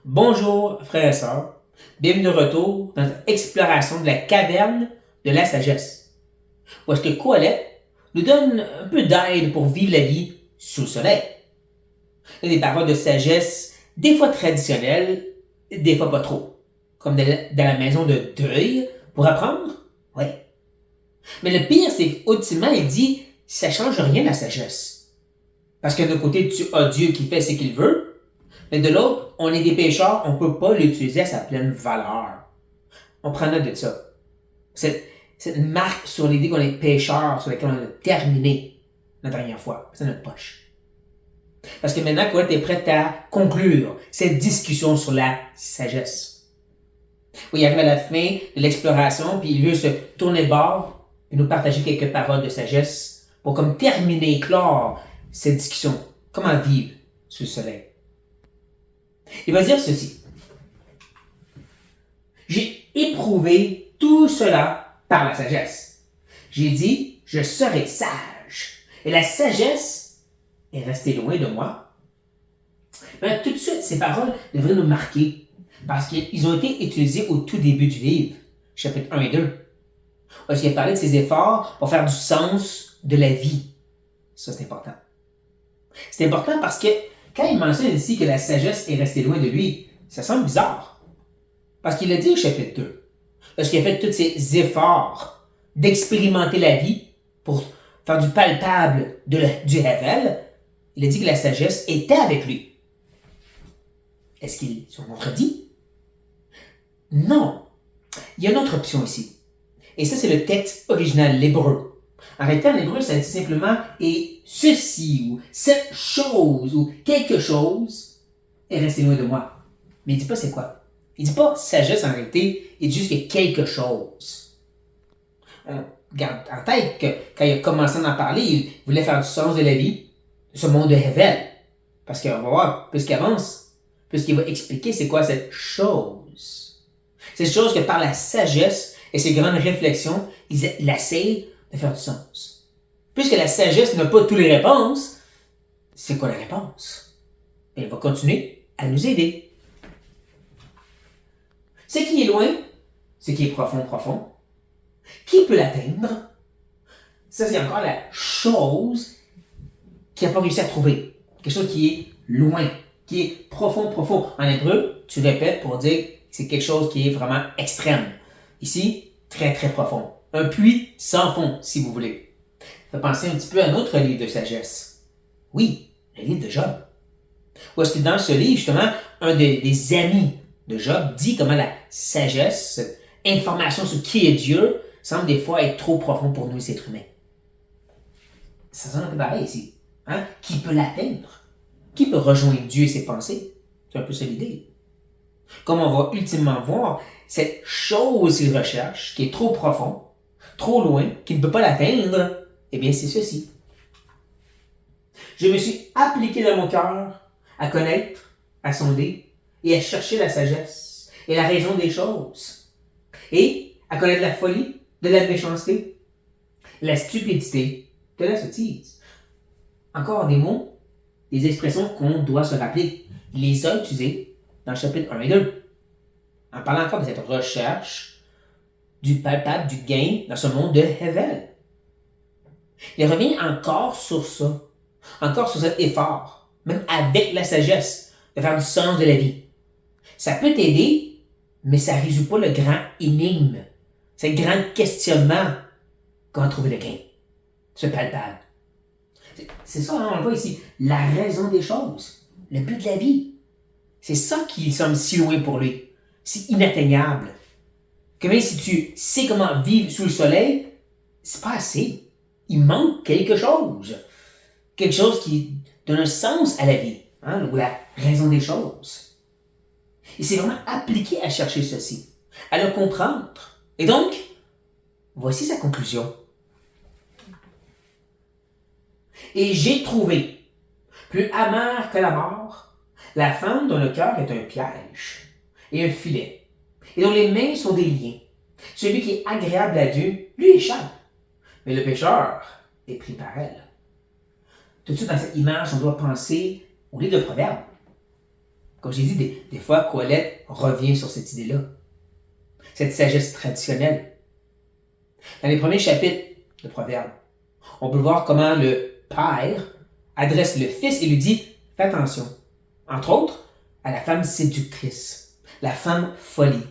Bonjour, frères et sœurs. Bienvenue de retour dans notre exploration de la caverne de la sagesse. Où est-ce que Colette nous donne un peu d'aide pour vivre la vie sous le soleil. Il y a des paroles de sagesse, des fois traditionnelles, des fois pas trop. Comme dans la maison de deuil, pour apprendre, oui. Mais le pire, c'est qu'ultimement, il dit, ça change rien la sagesse. Parce que d'un côté, tu as Dieu qui fait ce qu'il veut, mais de l'autre, on est des pécheurs, on ne peut pas l'utiliser à sa pleine valeur. On prend note de ça. Cette marque sur l'idée qu'on est pécheurs, sur laquelle on a terminé la dernière fois. C'est notre poche. Parce que maintenant, Colette est prête à conclure cette discussion sur la sagesse. Oui, il arrive à la fin de l'exploration, puis il veut se tourner de bord et nous partager quelques paroles de sagesse pour comme terminer, clore cette discussion. Comment vivre sous le soleil. Il va dire ceci. J'ai éprouvé tout cela par la sagesse. J'ai dit, je serai sage. Et la sagesse est restée loin de moi. Mais tout de suite, ces paroles devraient nous marquer parce qu'ils ont été utilisés au tout début du livre, chapitre 1 et 2. Parce qu'il a parlé de ses efforts pour faire du sens de la vie. Ça, c'est important. C'est important parce que quand il mentionne ici que la sagesse est restée loin de lui, ça semble bizarre. Parce qu'il a dit au chapitre 2, parce qu'il a fait tous ces efforts d'expérimenter la vie pour faire du palpable du Hevel, il a dit que la sagesse était avec lui. Est-ce qu'il se contredit? Non. Il y a une autre option ici. Et ça, c'est le texte original, l'hébreu. En réalité, en hébreu, ça dit simplement « et ceci » ou « cette chose » ou « quelque chose est resté loin de moi ». Mais il ne dit pas c'est quoi. Il ne dit pas sagesse en réalité, il dit juste que quelque chose. Garde en tête que quand il a commencé à en parler, il voulait faire du sens de la vie, de ce monde de Hevel. Parce qu'on va voir, plus qu'il avance, plus qu'il va expliquer c'est quoi cette chose. Cette chose que par la sagesse et ses grandes réflexions, il essaie de faire du sens. Puisque la sagesse n'a pas toutes les réponses, c'est quoi la réponse? Et elle va continuer à nous aider. Ce qui est loin, ce qui est profond. Qui peut l'atteindre? Ça, c'est encore la chose qu'il n'a pas réussi à trouver. Quelque chose qui est loin, qui est profond. En hébreu, tu répètes pour dire que c'est quelque chose qui est vraiment extrême. Ici, très profond. Un puits sans fond, si vous voulez. Ça fait penser un petit peu à un autre livre de sagesse. Oui, le livre de Job. Où est-ce que dans ce livre, justement, un des amis de Job dit comment la sagesse, cette information sur qui est Dieu, semble des fois être trop profond pour nous, les êtres humains. Ça sonne un peu pareil ici. Hein? Qui peut l'atteindre? Qui peut rejoindre Dieu et ses pensées? C'est un peu ça l'idée. Comme on va ultimement voir, cette chose qu'il recherche, qui est trop profond, trop loin, qui ne peut pas l'atteindre, eh bien c'est ceci. Je me suis appliqué dans mon cœur à connaître, à sonder et à chercher la sagesse et la raison des choses. Et à connaître la folie de la méchanceté, la stupidité de la sottise. Encore des mots, des expressions qu'on doit se rappeler. Il les a utilisés dans le chapitre 1 et 2. En parlant encore de cette recherche du palpable, du gain dans ce monde de Hevel. Il revient encore sur ça. Encore sur cet effort, même avec la sagesse, de faire du sens de la vie. Ça peut t'aider, mais ça ne résout pas le grand énigme. C'est le grand questionnement qu'on va trouver le gain. Ce palpable. C'est ça, hein, on le voit ici. La raison des choses. Le but de la vie. C'est ça qui semble si loin pour lui. C'est inatteignable. Que même si tu sais comment vivre sous le soleil, c'est pas assez. Il manque quelque chose. Quelque chose qui donne un sens à la vie. Hein, ou la raison des choses. Et c'est vraiment appliqué à chercher ceci. À le comprendre. Et donc, voici sa conclusion. Et j'ai trouvé, plus amère que la mort, la femme dont le cœur est un piège et un filet, et dont les mains sont des liens. Celui qui est agréable à Dieu, lui échappe, mais le pécheur est pris par elle. Tout de suite, dans cette image, on doit penser au livre de Proverbes. Comme j'ai dit, des fois, Colette revient sur cette idée-là. Cette sagesse traditionnelle. Dans les premiers chapitres de Proverbes, on peut voir comment le père adresse le fils et lui dit « Fais attention ». Entre autres, à la femme séductrice, la femme folie.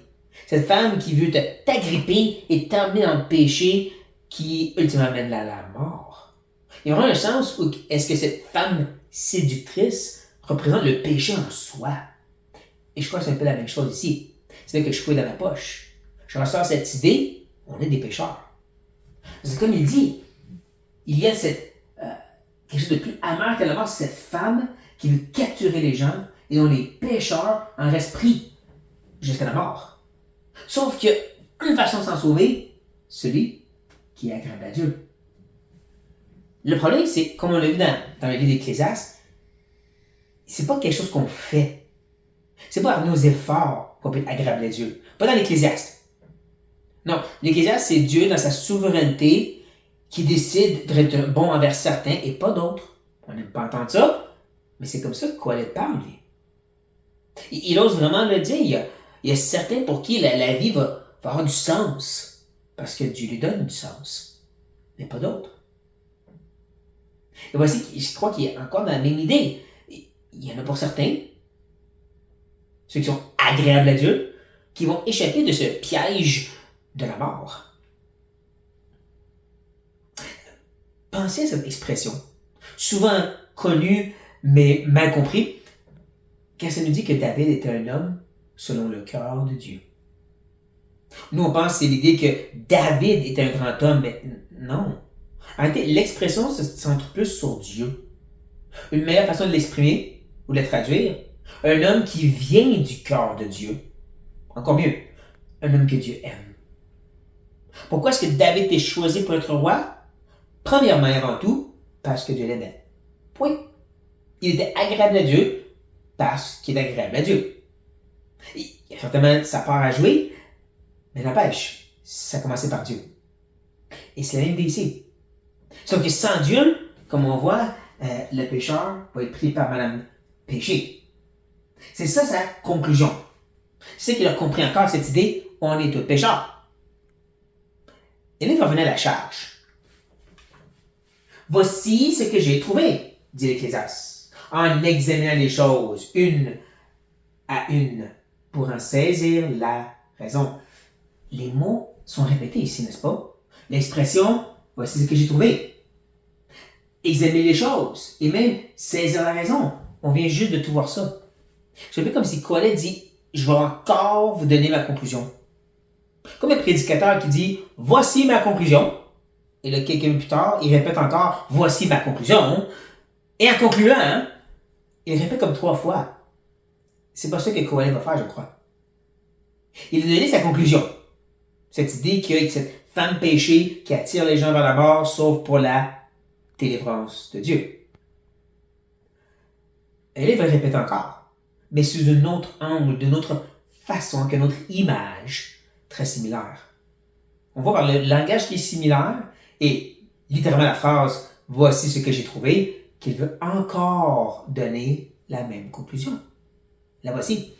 Cette femme qui veut t'agripper et t'emmener dans le péché qui ultimement mène à la mort. Il y aura un sens où est-ce que cette femme séductrice représente le péché en soi. Et je crois que c'est un peu la même chose ici. C'est là que je fouille dans ma poche. Je ressors cette idée, on est des pécheurs. C'est comme il dit, il y a quelque chose de plus amer que la mort, c'est cette femme qui veut capturer les gens et dont les pécheurs en restent pris jusqu'à la mort. Sauf qu'il y a une façon de s'en sauver, celui qui est agréable à Dieu. Le problème, c'est, comme on l'a vu dans le livre d'Ecclésiaste, c'est pas quelque chose qu'on fait. C'est pas par nos efforts qu'on peut être agréable à Dieu. Pas dans l'Ecclésiaste. Non, l'Ecclésiaste, c'est Dieu dans sa souveraineté qui décide d'être bon envers certains et pas d'autres. On n'aime pas entendre ça, mais c'est comme ça que Colette parle, lui. Il ose vraiment le dire. Il y a certains pour qui la vie va avoir du sens, parce que Dieu lui donne du sens, mais pas d'autres. Et voici, je crois qu'il y a encore dans la même idée. Il y en a pour certains, ceux qui sont agréables à Dieu, qui vont échapper de ce piège de la mort. Pensez à cette expression, souvent connue, mais mal comprise, quand ça nous dit que David était un homme selon le cœur de Dieu. Nous, on pense que c'est l'idée que David était un grand homme, mais non. En réalité, l'expression se centre plus sur Dieu. Une meilleure façon de l'exprimer, ou de la traduire, un homme qui vient du cœur de Dieu. Encore mieux, un homme que Dieu aime. Pourquoi est-ce que David est choisi pour être roi? Premièrement et avant tout, parce que Dieu l'aimait. Point. Il était agréable à Dieu parce qu'il est agréable à Dieu. Il y a certainement sa part à jouer, mais n'empêche, ça a commencé par Dieu. Et c'est la même idée ici. Sauf que sans Dieu, comme on voit, le pécheur va être pris par Madame Péché. C'est ça sa conclusion. C'est qu'il a compris encore cette idée, on est tous pécheurs. Et là, il va revenir à la charge. Voici ce que j'ai trouvé, dit l'Ecclésiaste, en examinant les choses une à une, pour en saisir la raison. Les mots sont répétés ici, n'est-ce pas? L'expression, voici ce que j'ai trouvé. Examiner les choses et même saisir la raison. On vient juste de tout voir ça. C'est un peu comme si Colette dit, je vais encore vous donner ma conclusion. Comme un prédicateur qui dit, voici ma conclusion. Et là, quelques minutes plus tard, il répète encore, voici ma conclusion. Et en concluant, il répète comme 3 fois. C'est pas ça que Colette va faire, je crois. Il a donné sa conclusion. Cette idée qu'il y a cette femme péchée qui attire les gens vers la mort, sauf pour la délivrance de Dieu. Et là, il va le répéter encore, mais sous un autre angle, d'une autre façon, qu'une autre image très similaire. On voit par le langage qui est similaire, et littéralement la phrase « Voici ce que j'ai trouvé », qu'il veut encore donner la même conclusion. La voici.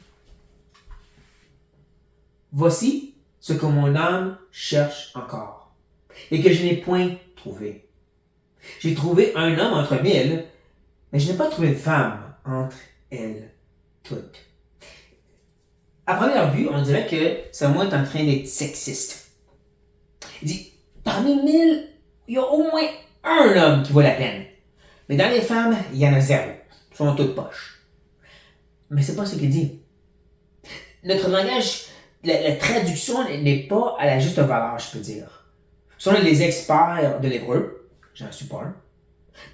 Voici ce que mon âme cherche encore, et que je n'ai point trouvé. J'ai trouvé un homme entre 1000, mais je n'ai pas trouvé une femme entre elles toutes. À première vue, on dirait que Salomon est en train d'être sexiste. Il dit, parmi 1000, il y a au moins un homme qui vaut la peine. Mais dans les femmes, il y en a 0. Elles sont toutes poches. Mais c'est pas ce qu'il dit. Notre langage, la traduction n'est pas à la juste valeur, je peux dire. Selon les experts de l'hébreu, j'en suis pas un,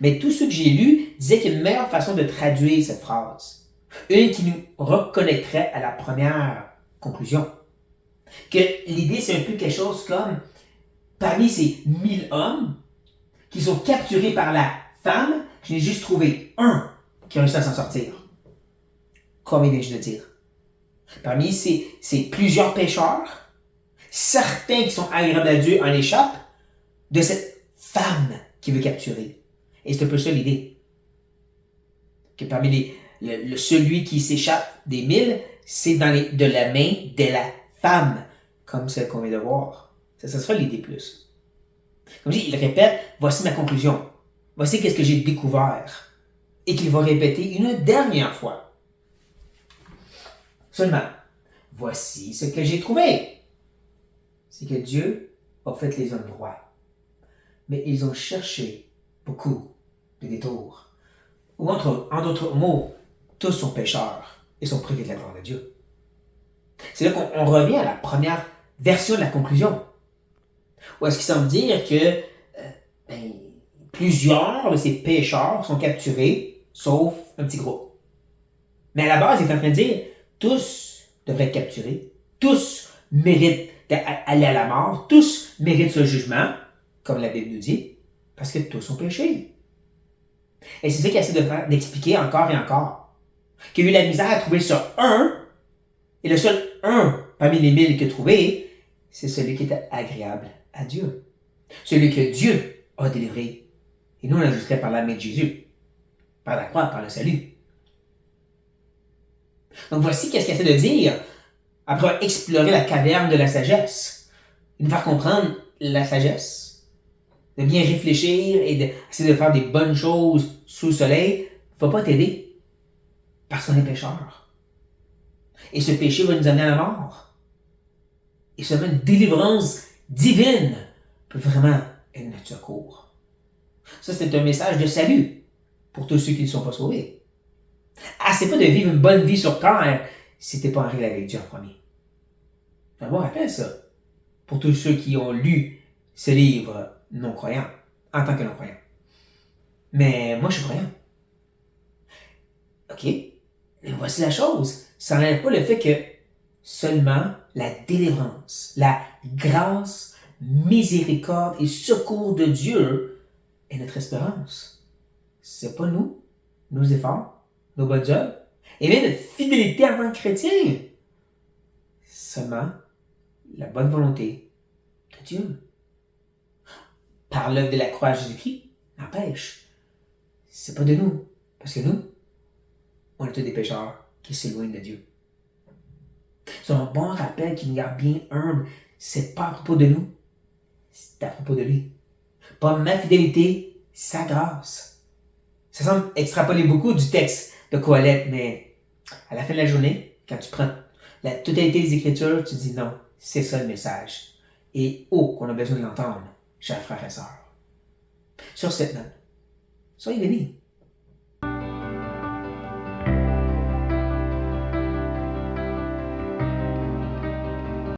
mais tous ceux que j'ai lus disaient qu'il y a une meilleure façon de traduire cette phrase. Une qui nous reconnaîtrait à la première conclusion. Que l'idée, c'est un peu quelque chose comme, parmi ces 1000 hommes qui sont capturés par la femme, je n'ai juste trouvé un qui a réussi à s'en sortir. Comme il vient juste de dire. Parmi ces plusieurs pécheurs, certains qui sont agréables à Dieu en échappent de cette femme qui veut capturer. Et c'est un peu ça l'idée. Que parmi celui qui s'échappe des 1000, c'est de la main de la femme, comme celle qu'on vient de voir. Ça sera l'idée plus. Comme je dis, il répète, voici ma conclusion. Voici qu'est-ce que j'ai découvert. Et qu'il va répéter une dernière fois. Seulement, voici ce que j'ai trouvé. C'est que Dieu a fait les hommes droits. Mais ils ont cherché beaucoup de détours. Ou en d'autres mots, tous sont pécheurs et sont privés de la gloire de Dieu. C'est là qu'on revient à la première version de la conclusion. Où est-ce qu'il semble dire que plusieurs de ces pécheurs sont capturés, sauf un petit groupe. Mais à la base, il est en train de dire, tous devraient être capturés, tous méritent d'aller à la mort, tous méritent ce jugement, comme la Bible nous dit, parce que tous ont péché. Et c'est ça qu'il essaie d'expliquer encore et encore. Qu'il a eu la misère à trouver ce un, et le seul un parmi les 1000 qu'il a trouvé, c'est celui qui était agréable à Dieu. Celui que Dieu a délivré. Et nous, on ajouterait par la main de Jésus. Par la croix, par le salut. Donc voici qu'est-ce qu'il essaie de dire après avoir exploré la caverne de la sagesse. Il nous faire comprendre la sagesse, de bien réfléchir et d'essayer de faire des bonnes choses sous le soleil, ne va pas t'aider. Parce qu'on est pécheur. Et ce péché va nous amener à la mort. Et seulement une délivrance divine peut vraiment être notre secours. Ça, c'est un message de salut pour tous ceux qui ne sont pas sauvés. C'est pas de vivre une bonne vie sur terre si t'es pas en règle avec Dieu en premier. Moi, rappelle ça pour tous ceux qui ont lu ce livre non-croyant, en tant que non-croyant. Mais moi, je suis croyant. OK? Mais voici la chose. Ça n'enlève pas le fait que seulement la délivrance, la grâce, miséricorde et secours de Dieu est notre espérance. C'est pas nous, nos efforts, nos bonnes œuvres, et même notre fidélité en tant que chrétien. Seulement la bonne volonté de Dieu. Par l'œuvre de la croix de Jésus-Christ, n'empêche. C'est pas de nous. Parce que nous, on est tous des pécheurs qui s'éloignent de Dieu. C'est un bon rappel qui nous garde bien humble. C'est pas à propos de nous, c'est à propos de lui. Pas ma fidélité, sa grâce. Ça semble extrapoler beaucoup du texte de Coëlette, mais à la fin de la journée, quand tu prends la totalité des Écritures, tu dis non, c'est ça le message. Et qu'on a besoin de l'entendre, chers frères et sœurs. Sur cette note, soyez bénis.